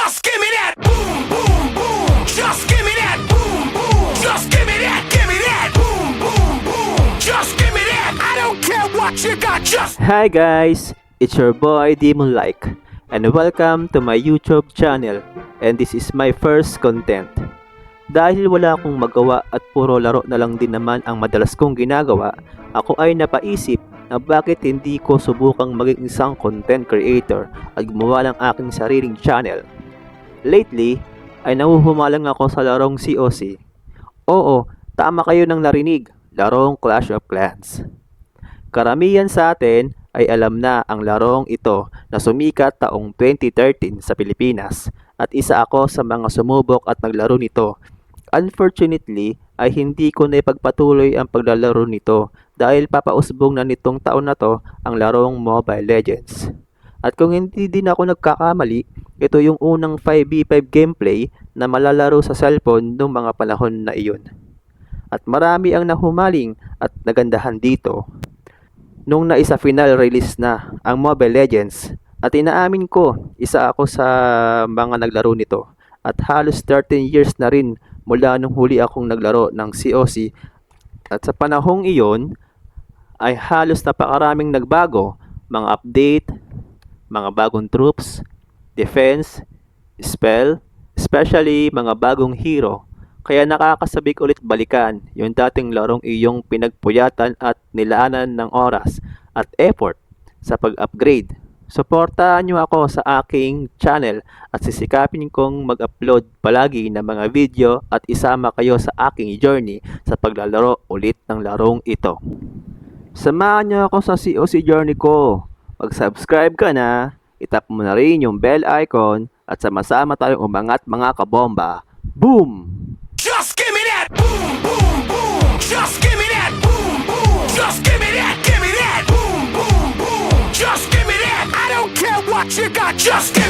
Just give me that boom, boom, boom. Just give me that boom, boom. Just give me that, give me that boom, boom, boom. Just give me that. I don't care what you got, just. Hi guys, it's your boy Demon Like, and welcome to my YouTube channel, and this is my first content. Dahil wala akong magawa at puro laro na lang din naman ang madalas kong ginagawa, ako ay napaisip na bakit hindi ko subukang maging isang content creator at gumawa ng aking sariling channel. Lately, ay nahuhumalang ako sa larong COC. Oo, tama kayo ng narinig, larong Clash of Clans. Karamihan sa atin ay alam na ang larong ito na sumikat taong 2013 sa Pilipinas at isa ako sa mga sumubok at naglaro nito. Unfortunately ay hindi ko na ipagpatuloy ang paglalaro nito dahil papausbong na nitong taon na to ang larong Mobile Legends. At kung hindi din ako nagkakamali, ito yung unang 5v5 gameplay na malalaro sa cellphone noong mga panahon na iyon. At marami ang nahumaling at nagandahan dito. Nung naisa final release na ang Mobile Legends at inaamin ko, isa ako sa mga naglaro nito at halos 13 years na rin mula nung huli akong naglaro ng COC at sa panahong iyon ay halos napakaraming nagbago, mga update, mga bagong troops, defense, spell, especially mga bagong hero. Kaya nakakasabik ulit balikan yung dating larong iyong pinagpuyatan at nilaanan ng oras at effort sa pag-upgrade. Suportahan nyo ako sa aking channel at sisikapin kong mag-upload palagi ng mga video at isama kayo sa aking journey sa paglalaro ulit ng larong ito. Samahan nyo ako sa COC journey ko. Mag-subscribe ka na, itap mo na rin yung bell icon at sama-sama tayong umangat mga kabomba. Boom! Just give me that boom, boom, boom. Just give me that boom, boom. Just give me that boom, boom, boom. Just give me that. I don't care what you got, just give